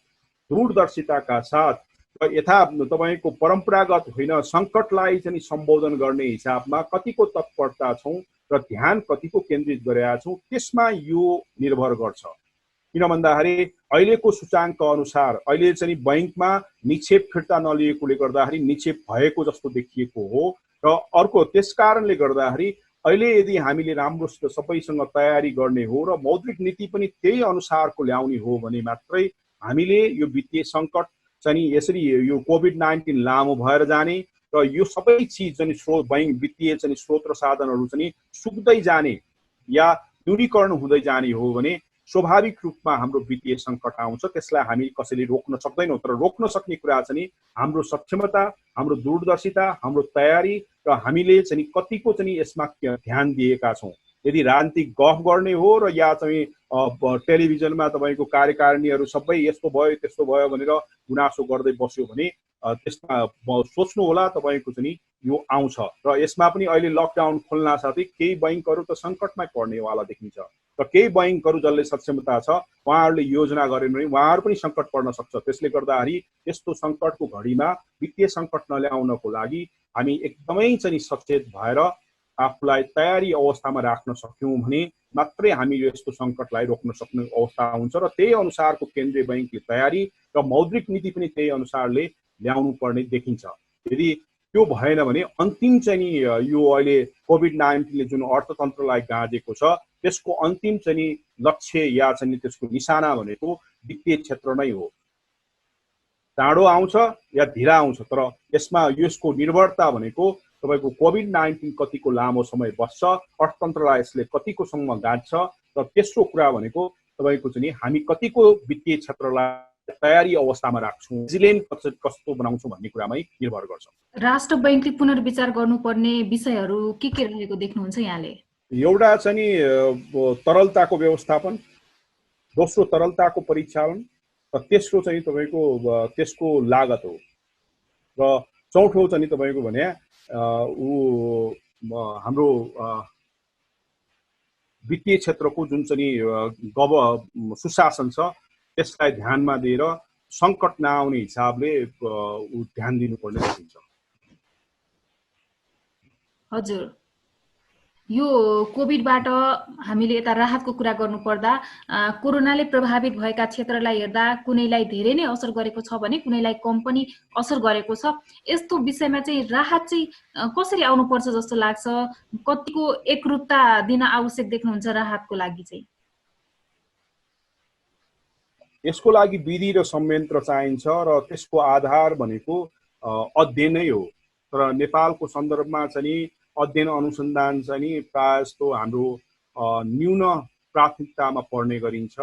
Speaker 2: दूरदर्शिताका साथ यथा तपाईँको परम्परागत होइन सङ्कटलाई चाहिँ सम्बोधन गर्ने हिसाबमा कतिको तत्परता छौँ र ध्यान कतिको केन्द्रित गरेका छौँ, त्यसमा यो निर्भर गर्छ। किन भन्दाखेरि अहिलेको सूचाङ्क अनुसार अहिले चाहिँ बैंकमा निक्षेप फिर्ता नलिएकोले गर्दाखेरि निक्षेप भएको जस्तो देखिएको हो र अर्को त्यस कारणले गर्दाखेरि अहिले यदि हामीले राम्रोसित सबैसँग तयारी गर्ने हो र मौद्रिक नीति पनि त्यही अनुसारको ल्याउने हो भने मात्रै हामीले यो वित्तीय सङ्कट चाहिँ यसरी यो कोभिड-19 लामो भएर जाने र यो सबै चिज चाहिँ स्रोत बैंक वित्तीय चाहिँ स्रोत र साधनहरू चाहिँ सुक्दै जाने या न्यूनीकरण हुँदै जाने हो भने स्वाभाविक रूपमा हाम्रो वित्तीय सङ्कट आउँछ। त्यसलाई हामी कसैले रोक्न सक्दैनौँ, तर रोक्न सक्ने कुरा चाहिँ हाम्रो सक्षमता, हाम्रो दूरदर्शिता, हाम्रो तयारी र हामीले चाहिँ कतिको चाहिँ यसमा ध्यान दिएका छौँ। यदि राजनीतिक गफ गर्ने हो र या चाहिँ टेलिभिजनमा तपाईँको कार्यकारिणीहरू सबै यस्तो भयो त्यस्तो भयो भनेर गुनासो गर्दै बस्यो भने त्यसमा सोच्नु होला तपाईँको चाहिँ यो आउँछ। र यसमा पनि अहिले लकडाउन खोल्न साथै केही बैंकहरू त सङ्कटमै पर्नेवाला देखिन्छ र केही बैंकहरू जसले सक्षमता छ उहाँहरूले योजना गरेन भने उहाँहरू पनि सङ्कट पर्न सक्छ। त्यसले गर्दाखेरि यस्तो सङ्कटको घडीमा वित्तीय सङ्कट नल्याउनको लागि हामी एकदमै चाहिँ सचेत भएर आफूलाई तयारी अवस्थामा राख्न सक्यौँ भने मात्रै हामी यस्तो सङ्कटलाई रोक्न सक्ने अवस्था हुन्छ र त्यही अनुसारको केन्द्रीय बैंकले तयारी र मौद्रिक नीति पनि त्यही अनुसारले ल्याउनु पर्ने देखिन्छ। यदि त्यो भएन भने अन्तिम चाहिँ यो अहिले कोभिड-19ले जुन अर्थतन्त्रलाई गाँजेको छ त्यसको अन्तिम चाहिँ लक्ष्य या चाहिँ त्यसको निशाना भनेको वित्तीय क्षेत्र नै हो। चाँडो आउँछ या ढिला आउँछ, तर यसमा यसको निर्भरता भनेको तपाईँको कोभिड-19 कतिको लामो समय बस्छ, अर्थतन्त्रलाई यसले कतिको सम्म गाँच्छ र तेस्रो कुरा भनेको तपाईँको चाहिँ हामी कतिको वित्तीय क्षेत्रलाई तयारी अवस्थामा राख्छौँ, रेजिलिएन्ट कस्तो बनाउँछौँ भन्ने कुरामै निर्भर गर्छ।
Speaker 3: राष्ट्र बैंकले पुनर्विचार गर्नुपर्ने विषयहरू के रहेको देख्नुहुन्छ यहाँले?
Speaker 2: एउटा चाहिँ नि तरलताको व्यवस्थापन, दोस्रो तरलताको परिचालन र तेस्रो चाहिँ तपाईँको त्यसको लागत हो र चौथो चाहिँ तपाईँको भने हाम्रो वित्तीय क्षेत्रको जुन चाहिँ सुशासन छ त्यसलाई ध्यानमा दिएर सङ्कट नआउने हिसाबले ध्यान दिनुपर्ने देखिन्छ।
Speaker 3: हजुर, यो कोभिडबाट हामीले यता राहतको कुरा गर्नुपर्दा कोरोनाले प्रभावित भएका क्षेत्रलाई हेर्दा कुनैलाई धेरै नै असर गरेको छ भने कुनैलाई कम पनि असर गरेको छ। यस्तो विषयमा चाहिँ राहत चाहिँ कसरी आउनुपर्छ जस्तो लाग्छ? कतिको एकरूपता दिन आवश्यक देख्नुहुन्छ राहतको लागि चाहिँ?
Speaker 2: यसको लागि विधि र संयन्त्र चाहिन्छ र त्यसको आधार भनेको अध्ययन नै हो। तर नेपालको सन्दर्भमा चाहिँ अध्ययन अनुसन्धान चाहिँ प्रायः जस्तो हाम्रो न्यून प्राथमिकतामा पर्ने गरिन्छ,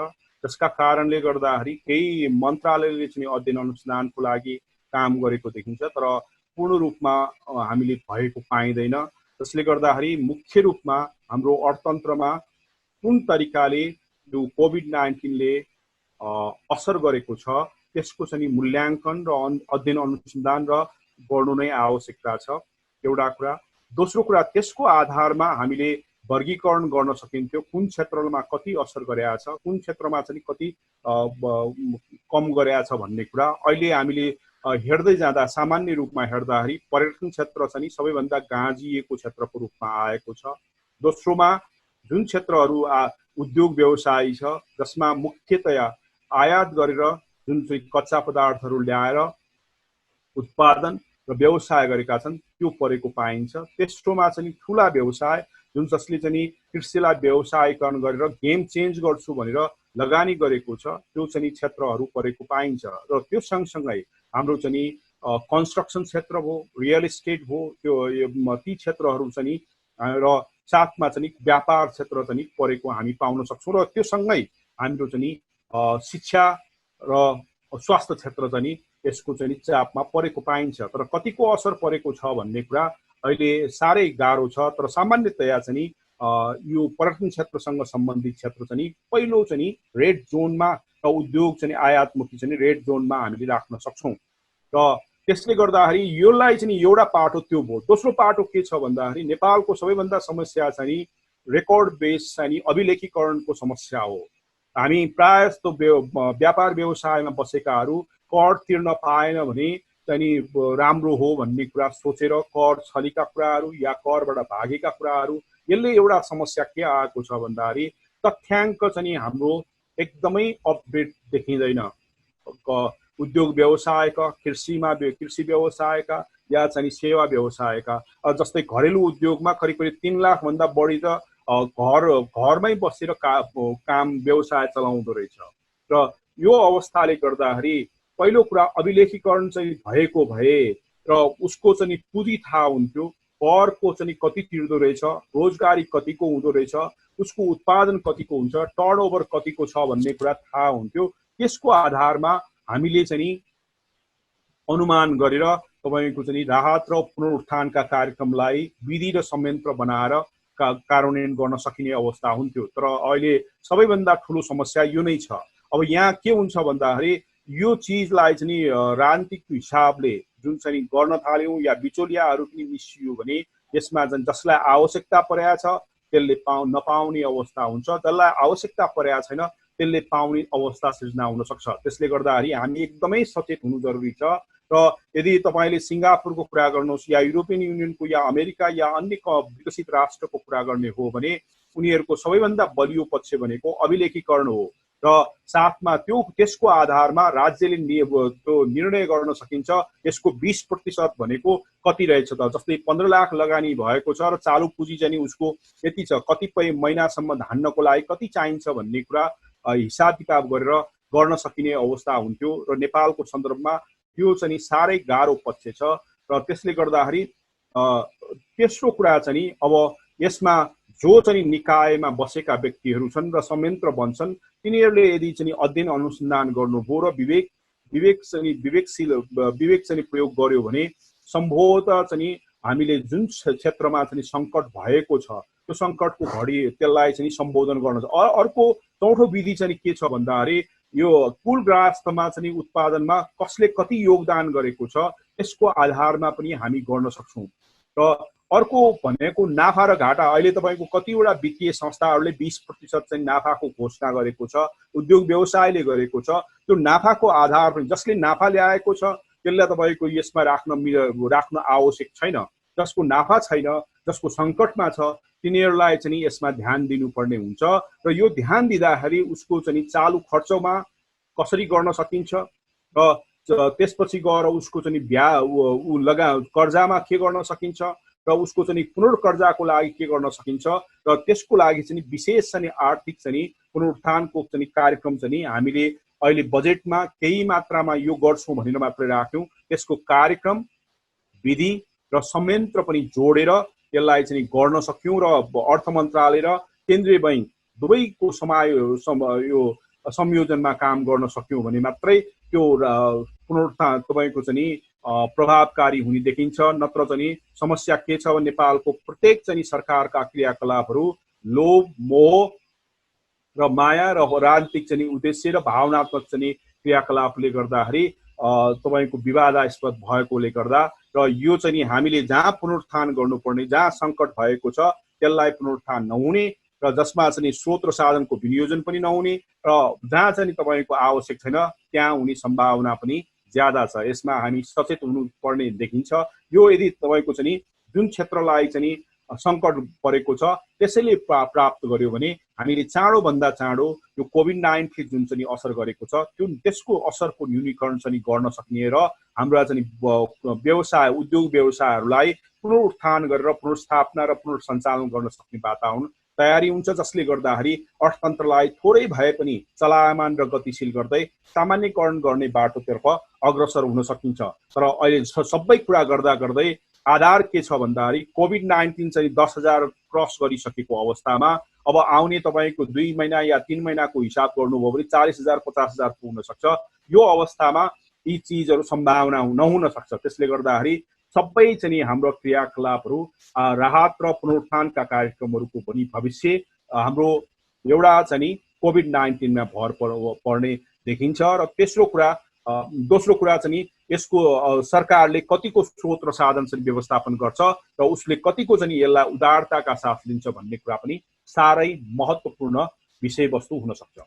Speaker 2: जसका कारणले गर्दाखेरि केही मन्त्रालयले चाहिँ अध्ययन अनुसन्धानको लागि काम गरेको देखिन्छ तर पूर्ण रूपमा हामीले भएको पाइँदैन। त्यसले गर्दाखेरि मुख्य रूपमा हाम्रो अर्थतन्त्रमा कुन तरिकाले यो कोभिड-19ले असर गरेको छ त्यसको चाहिँ मूल्याङ्कन र अध्ययन अनुसन्धान र गर्नु नै आवश्यकता छ, एउटा कुरा। दोस्रो कुरा, त्यसको आधारमा हामीले वर्गीकरण गर्न सकिन्थ्यो कुन क्षेत्रमा कति असर गरेको छ, कुन क्षेत्रमा चाहिँ कति कम गरेको छ भन्ने कुरा। अहिले हामीले हेर्दै जाँदा सामान्य रूपमा हेर्दाखेरि पर्यटन क्षेत्र चाहिँ सबैभन्दा गाँजिएको क्षेत्रको रूपमा आएको छ। दोस्रोमा जुन क्षेत्रहरू उद्योग व्यवसाय छ जसमा मुख्यतया आयात गरेर जुन चाहिँ कच्चा पदार्थहरू ल्याएर उत्पादन र व्यवसाय गरेका छन् त्यो परेको पाइन्छ। तेस्रोमा चाहिँ ठुला व्यवसाय जुन जसले चाहिँ कृषिलाई व्यवसायीकरण गरेर गेम चेन्ज गर्छु भनेर लगानी गरेको छ त्यो चाहिँ क्षेत्रहरू परेको पाइन्छ। र त्यो सँगसँगै हाम्रो चाहिँ कन्स्ट्रक्सन क्षेत्र भयो, रियल इस्टेट भयो, त्यो ती क्षेत्रहरू चाहिँ र साथमा चाहिँ व्यापार क्षेत्र चाहिँ परेको हामी पाउन सक्छौँ। र त्यो सँगै हाम्रो चाहिँ शिक्षा र स्वास्थ्य क्षेत्र चाहिँ यसको चाहिँ चापमा परेको पाइन्छ। तर कतिको असर परेको छ भन्ने कुरा अहिले साह्रै गाह्रो छ। तर सामान्यतया चाहिँ यो पर्यटन क्षेत्रसँग सम्बन्धित क्षेत्र चाहिँ पहिलो चाहिँ रेड जोनमा र उद्योग चाहिँ आयातमुखी चाहिँ रेड जोनमा हामीले राख्न सक्छौँ। र त्यसले गर्दाखेरि यसलाई चाहिँ एउटा पाटो त्यो भयो। दोस्रो पाटो के छ भन्दाखेरि नेपालको सबैभन्दा समस्या चाहिँ रेकर्ड बेस चाहिँ अभिलेखीकरणको समस्या हो। हामी प्रायः जस्तो व्यापार व्यवसायमा बसेकाहरू कर तिर्न पाएन भने चाहिँ राम्रो हो भन्ने कुरा सोचेर कर छलीका कुराहरू या करबाट भागेका कुराहरू, यसले एउटा समस्या के आएको छ भन्दाखेरि तथ्याङ्क चाहिँ हाम्रो एकदमै अपडेट देखिँदैन। उद्योग व्यवसायका, कृषि व्यवसायका या चाहिँ सेवा व्यवसायका, जस्तै घरेलु उद्योगमा करिब करिब 3 लाख भन्दा बढी त घरमै बसेर काम व्यवसाय चलाउँदो रहेछ। र यो अवस्थाले गर्दाखेरि पहिलो कुरा अभिलेखीकरण चाहिँ भएको भए र उसको चाहिँ पुँजी थाहा हुन्थ्यो, करको चाहिँ कति तिर्दो रहेछ, रोजगारी कतिको हुँदो रहेछ, उसको उत्पादन कतिको हुन्छ, टर्नओभर कतिको छ भन्ने कुरा थाहा हुन्थ्यो। त्यसको आधारमा हामीले चाहिँ अनुमान गरेर तपाईको चाहिँ राहत र पुनरुत्थानका कार्यक्रमलाई विधि र संयन्त्र बनाएर कार्यान्वयन गर्न सकिने अवस्था हुन्थ्यो। तर अहिले सबैभन्दा ठुलो समस्या यो नै छ। अब यहाँ के हुन्छ भन्दाखेरि यो चिजलाई चाहिँ राजनीतिक हिसाबले जुन चाहिँ गर्न थाल्यौँ या बिचौलियाहरू पनि मिसियो भने यसमा जसलाई आवश्यकता परेको छ त्यसले नपाउने अवस्था हुन्छ, जसलाई आवश्यकता परेको छैन त्यसले पाउने अवस्था सृजना हुन सक्छ। त्यसले गर्दाखेरि हामी एकदमै सचेत हुनु जरुरी छ। र यदि तपाईले सिङ्गापुरको कुरा गर्नुहोस् या युरोपियन युनियनको या अमेरिका या अन्य विकसित राष्ट्रको कुरा गर्ने हो भने उनीहरूको सबैभन्दा बलियो पक्ष भनेको अभिलेखीकरण हो। र साथमा त्यसको आधारमा राज्यले त्यो निर्णय गर्न सकिन्छ यसको 20% भनेको कति रहेछ त। जस्तै 15 लाख लगानी भएको छ र चालु पुँजी चाहिँ उसको यति छ, कतिपय महिनासम्म धान्नको लागि कति चाहिन्छ भन्ने कुरा हिसाब किताब गरेर गर्न सकिने अवस्था हुन्थ्यो। र नेपालको सन्दर्भमा त्यो चाहिँ साह्रै गाह्रो पक्ष छ। र त्यसले गर्दाखेरि तेस्रो कुरा चाहिँ अब यसमा जो चाहिँ निकायमा बसेका व्यक्तिहरू छन् र संयन्त्र बन्छन् तिनीहरूले यदि चाहिँ अध्ययन अनुसन्धान गर्नुभयो र विवेक चाहिँ प्रयोग गर्यो भने सम्भवतः चाहिँ हामीले जुन क्षेत्रमा चाहिँ सङ्कट भएको छ त्यो सङ्कटको घडी त्यसलाई चाहिँ सम्बोधन गर्न। अर्को चौथो विधि चाहिँ के छ भन्दाखेरि यो कुल ग्राहस्थमा चाहिँ उत्पादनमा कसले कति योगदान गरेको छ त्यसको आधारमा पनि हामी गर्न सक्छौँ। र अर्को भनेको नाफा र घाटा। अहिले तपाईँको कतिवटा वित्तीय संस्थाहरूले 20% चाहिँ नाफाको घोषणा गरेको छ, उद्योग व्यवसायले गरेको छ। त्यो नाफाको आधार पनि जसले नाफा ल्याएको छ त्यसलाई तपाईँको यसमा राख्न आवश्यक छैन। जसको नाफा छैन, जसको सङ्कटमा छ तिनीहरूलाई चाहिँ यसमा ध्यान दिनुपर्ने हुन्छ। र यो ध्यान दिँदाखेरि उसको चाहिँ चालु खर्चमा कसरी गर्न सकिन्छ र त्यसपछि गएर उसको चाहिँ कर्जामा के गर्न सकिन्छ र उसको चाहिँ पुनर्कर्जाको लागि के गर्न सकिन्छ र त्यसको लागि चाहिँ विशेष चाहिँ आर्थिक चाहिँ पुनरुत्थानको चाहिँ कार्यक्रम चाहिँ हामीले अहिले बजेटमा केही मात्रामा यो गर्छौँ भनेर मात्रै राख्यौँ। त्यसको कार्यक्रम विधि र संयन्त्र पनि जोडेर यसलाई चाहिँ गर्न सक्यौँ र अर्थ मन्त्रालय र केन्द्रीय बैंक दुवैको यो संयोजनमा काम गर्न सक्यौँ भने मात्रै त्यो पुनरुत्थान तपाईँको चाहिँ प्रभावकारी हुने देखिन्छ। नत्र चाहिँ समस्या के छ भने नेपालको प्रत्येक चाहिँ सरकारका क्रियाकलापहरू लोभ, मोह र माया र राजनीतिक चाहिँ उद्देश्य र भावनात्मक चाहिँ क्रियाकलापले गर्दाखेरि तपाईँको विवादास्पद भएकोले गर्दा र यो चाहिँ हामीले जहाँ पुनरुत्थान गर्नुपर्ने, जहाँ सङ्कट भएको छ त्यसलाई पुनरुत्थान नहुने र जसमा चाहिँ स्रोत र साधनको विनियोजन पनि नहुने र जहाँ चाहिँ तपाईँको आवश्यक छैन त्यहाँ हुने सम्भावना पनि ज्यादा छ। यसमा हामी सचेत हुनुपर्ने देखिन्छ। यो यदि तपाईँको चाहिँ जुन क्षेत्रलाई चाहिँ सङ्कट परेको छ त्यसैले प्राप्त गर्यो भने हामीले चाँडोभन्दा चाँडो यो कोभिड-19 जुन चाहिँ असर गरेको छ त्यसको असरको न्यूनीकरण चाहिँ गर्न सक्ने र हाम्रा चाहिँ व्यवसाय उद्योग व्यवसायहरूलाई पुनरुत्थान गरेर पुनर्स्थापना र पुनर्सञ्चालन गर्न सक्ने वातावरण तयारी हुन्छ, जसले गर्दाखेरि अर्थतन्त्रलाई थोरै भए पनि चलायमान र गतिशील गर्दै सामान्यकरण गर्ने बाटोतर्फ अग्रसर हुन सकिन्छ। तर अहिले सबै कुरा गर्दा गर्दै आधार के छ भन्दाखेरि कोभिड-19 चाहिँ 10,000 क्रस गरिसकेको अवस्थामा अब आउने तपाईँको 2 महिना या 3 महिनाको हिसाब गर्नुभयो भने 40,000 50,000 पुग्न सक्छ। यो अवस्थामा यी चिजहरू सम्भावना नहुन सक्छ। त्यसले गर्दाखेरि सबै चाहिँ हाम्रो क्रियाकलापहरू राहत र पुनरुत्थानका कार्यक्रमहरूको पनि भविष्य हाम्रो एउटा चाहिँ कोभिड-19 मा भर पर्ने देखिन्छ। र दोस्रो कुरा चाहिँ यसको सरकारले कतिको स्रोत र साधन चाहिँ व्यवस्थापन गर्छ र उसले कतिको चाहिँ यसलाई उदारताका साथ लिन्छ भन्ने कुरा पनि साह्रै महत्त्वपूर्ण विषयवस्तु हुन सक्छ।